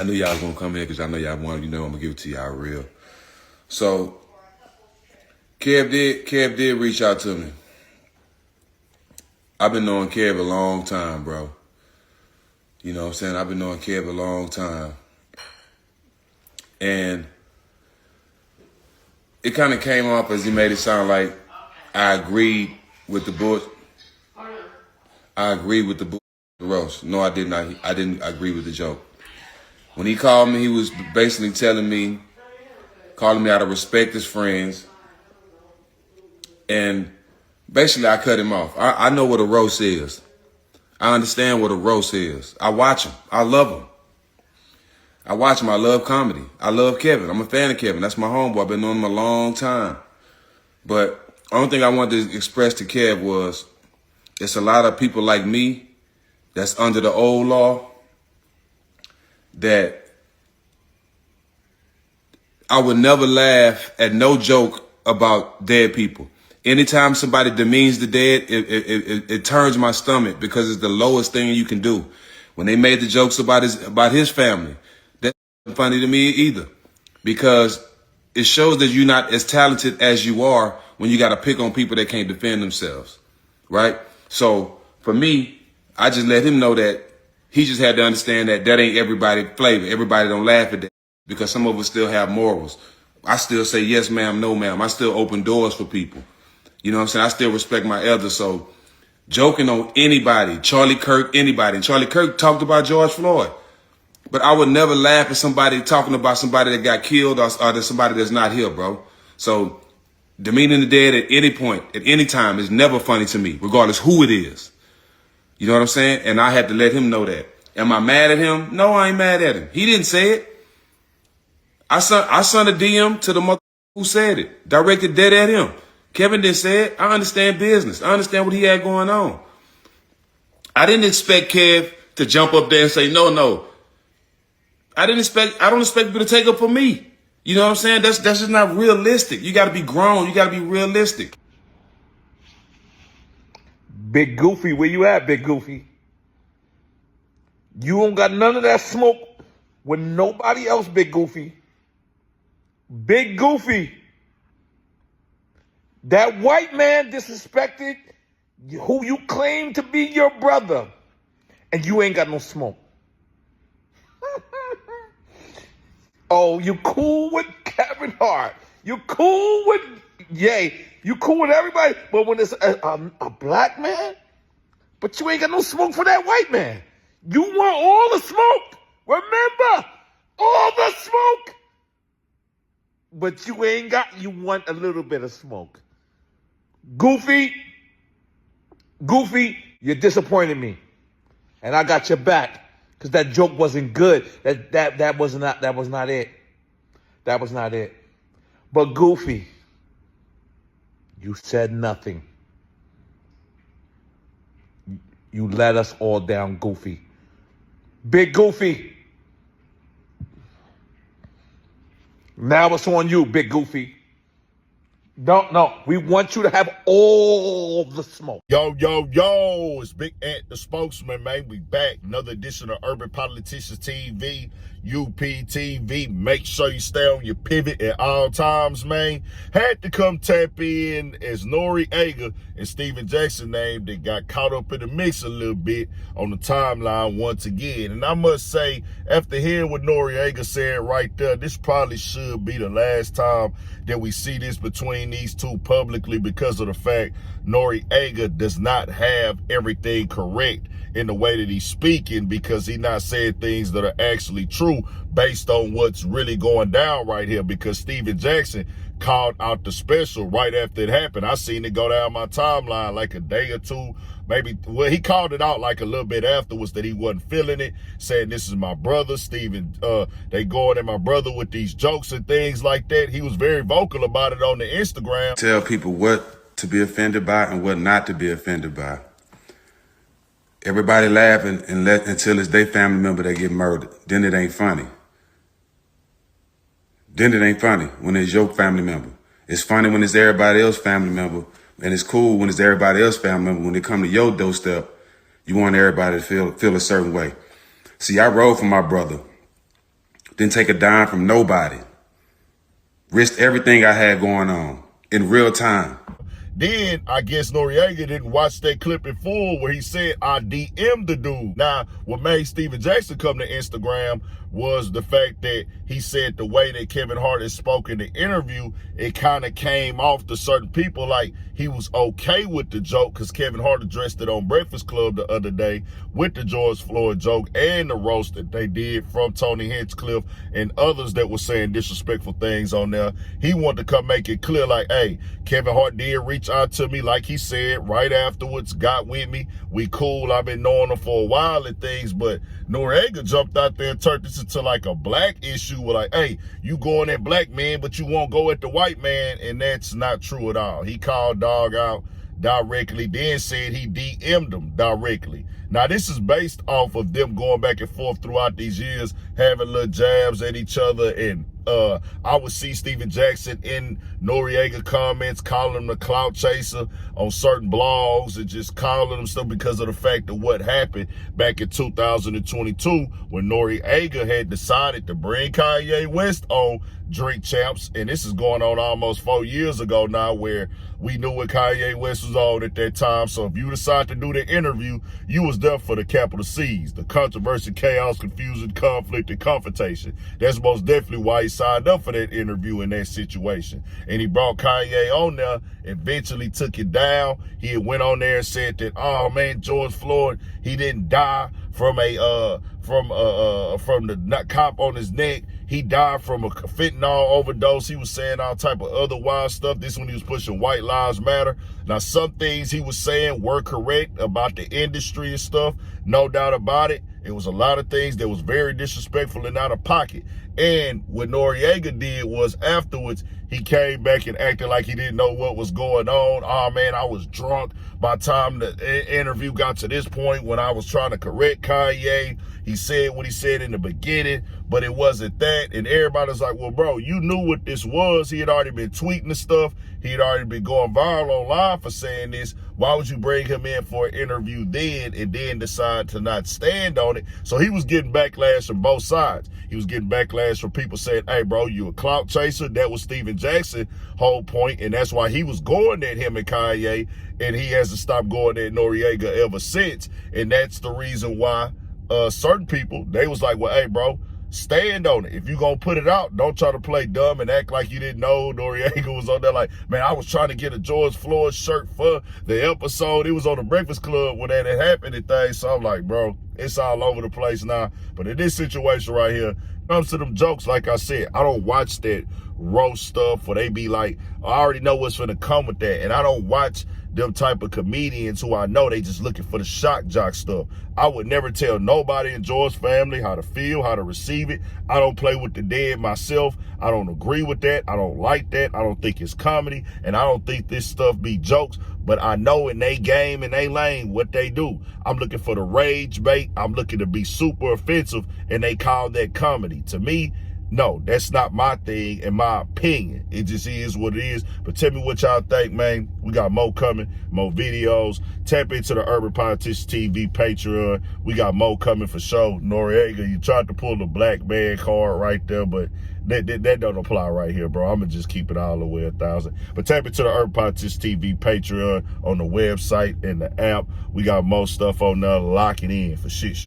I knew y'all was gonna come here because I know y'all wanted, I'm gonna give it to y'all real. So Kev did reach out to me. I've been knowing Kev a long time, bro. You know what I'm saying? I've been knowing Kev a long time. And it kind of came off as he made it sound like I agreed with the book. I agreed with the book, the roast. No, I did not. I didn't agree with the joke. When he called me, he was basically calling me out of respect as friends. And basically, I cut him off. I know what a roast is. I understand what a roast is. I watch him. I love him. I watch him. I love comedy. I love Kevin. I'm a fan of Kevin. That's my homeboy. I've been knowing him a long time. But the only thing I wanted to express to Kev was it's a lot of people like me that's under the old law that I would never laugh at no joke about dead people. Anytime somebody demeans the dead, it turns my stomach because it's the lowest thing you can do. When they made the jokes about his family, that's not funny to me either, because it shows that you're not as talented as you are when you got to pick on people that can't defend themselves, right? So for me, I just let him know that he just had to understand that ain't everybody's flavor. Everybody don't laugh at that because some of us still have morals. I still say yes, ma'am, no, ma'am. I still open doors for people. You know what I'm saying? I still respect my elders. So joking on anybody, Charlie Kirk, anybody. And Charlie Kirk talked about George Floyd. But I would never laugh at somebody talking about somebody that got killed or somebody that's not here, bro. So demeaning the dead at any point, at any time is never funny to me, regardless who it is. You know what I'm saying? And I had to let him know that. Am I mad at him? No, I ain't mad at him. He didn't say it. I sent a DM to the mother who said it, directed dead at him. Kevin didn't say it. I understand business. I understand what he had going on. I didn't expect Kev to jump up there and say, no. I don't expect people to take up for me. You know what I'm saying? That's just not realistic. You got to be grown. You got to be realistic. Big Goofy, where you at, Big Goofy? You don't got none of that smoke with nobody else, Big Goofy. Big Goofy. That white man disrespected who you claim to be your brother, and you ain't got no smoke. Oh, you cool with Kevin Hart. You cool with Ye. You cool with everybody. But when it's a black man, but you ain't got no smoke for that white man. You want all the smoke. Remember, all the smoke. But you want a little bit of smoke. Goofy, you're disappointing me. And I got your back. Because that joke wasn't good. That was not it. That was not it. But Goofy, you said nothing. You let us all down, Goofy. Big Goofy. Now it's on you, Big Goofy. No. We want you to have all the smoke. Yo, it's Big Ant, the spokesman, man. We back. Another edition of Urban Politicians TV, UPTV. Make sure you stay on your pivot at all times, man. Had to come tap in as N.O.R.E and Steven Jackson name that got caught up in the mix a little bit on the timeline once again. And I must say, after hearing what N.O.R.E said right there, this probably should be the last time that we see this between these two publicly, because of the fact N.O.R.E does not have everything correct in the way that he's speaking, because he not saying things that are actually true based on what's really going down right here, because Steven Jackson called out the special right after it happened. I seen it go down my timeline like a day or two, maybe. Well, he called it out like a little bit afterwards that he wasn't feeling it, saying this is my brother, Steven. They going at my brother with these jokes and things like that. He was very vocal about it on the Instagram. Tell people what to be offended by and what not to be offended by. Everybody laughing until it's their family member that get murdered. Then it ain't funny. Then it ain't funny when it's your family member. It's funny when it's everybody else's family member, and it's cool when it's everybody else's family member. When they come to your doorstep, you want everybody to feel a certain way. See, I rode for my brother. Didn't take a dime from nobody. Risked everything I had going on in real time. Then I guess Noriega didn't watch that clip in full where he said, I DM'd the dude. Now, what made Steven Jackson come to Instagram was the fact that he said the way that Kevin Hart had spoken in the interview, it kind of came off to certain people like he was okay with the joke, because Kevin Hart addressed it on Breakfast Club the other day with the George Floyd joke and the roast that they did from Tony Hinchcliffe and others that were saying disrespectful things on there. He wanted to come make it clear like, hey, Kevin Hart did reach out to me, like he said, right afterwards, got with me. We cool. I've been knowing him for a while and things, but Noriega jumped out there and turned this into like a black issue. We're like, hey, you going at black man, but you won't go at the white man. And that's not true at all. He called Dog out directly, then said he DM'd him directly. Now, this is based off of them going back and forth throughout these years, having little jabs at each other. And I would see Steven Jackson in Noriega comments calling him the clout chaser on certain blogs and just calling him stuff because of the fact of what happened back in 2022 when Noriega had decided to bring Kanye West on Drink Champs. And this is going on almost 4 years ago now, where we knew what Kanye West was on at that time. So if you decide to do the interview, you was there for the capital C's, the controversy, chaos, confusion, conflict, and confrontation. That's most definitely why he signed up for that interview in that situation. And he brought Kanye on there, eventually took it down. He had went on there and said that, oh man, George Floyd, he didn't die from the cop on his neck. He died from a fentanyl overdose. He was saying all type of other wild stuff. This when he was pushing White Lives Matter. Now, some things he was saying were correct about the industry and stuff. No doubt about it. It was a lot of things that was very disrespectful and out of pocket. And what Noriega did was afterwards, he came back and acted like he didn't know what was going on. Oh man, I was drunk by the time the interview got to this point when I was trying to correct Kanye. He said what he said in the beginning, but it wasn't that. And everybody's like, well, bro, you knew what this was. He had already been tweeting the stuff. He had already been going viral online for saying this. Why would you bring him in for an interview then and then decide to not stand on it? So he was getting backlash from both sides. He was getting backlash from people saying, hey, bro, you a clout chaser. That was Steven Jackson's whole point, and that's why he was going at him and Kanye, and he hasn't stopped going at Noriega ever since. And that's the reason why certain people, they was like, well, hey, bro, stand on it. If you gonna put it out, don't try to play dumb and act like you didn't know Noriega was on there. Like, man, I was trying to get a George Floyd shirt for the episode. It was on the Breakfast Club when that had happened and things. So I'm like, bro, it's all over the place now. But in this situation right here, comes to them jokes, like I said, I don't watch that roast stuff where they be like, I already know what's gonna come with that. And I don't watch them type of comedians who I know they just looking for the shock jock stuff. I would never tell nobody in George's family how to feel, how to receive it. I don't play with the dead myself. I don't agree with that. I don't like that. I don't think it's comedy, and I don't think this stuff be jokes, but I know in they game and they lane what they do. I'm looking for the rage bait. I'm looking to be super offensive, and they call that comedy. To me, no, that's not my thing, in my opinion. It just is what it is. But tell me what y'all think, man. We got more coming, more videos. Tap into the Urban Politicians TV Patreon. We got more coming for sure. Noriega, you tried to pull the black man card right there, but that don't apply right here, bro. I'm going to just keep it all the way 1,000. But tap into the Urban Politicians TV Patreon on the website and the app. We got more stuff on there. Lock it in for shit.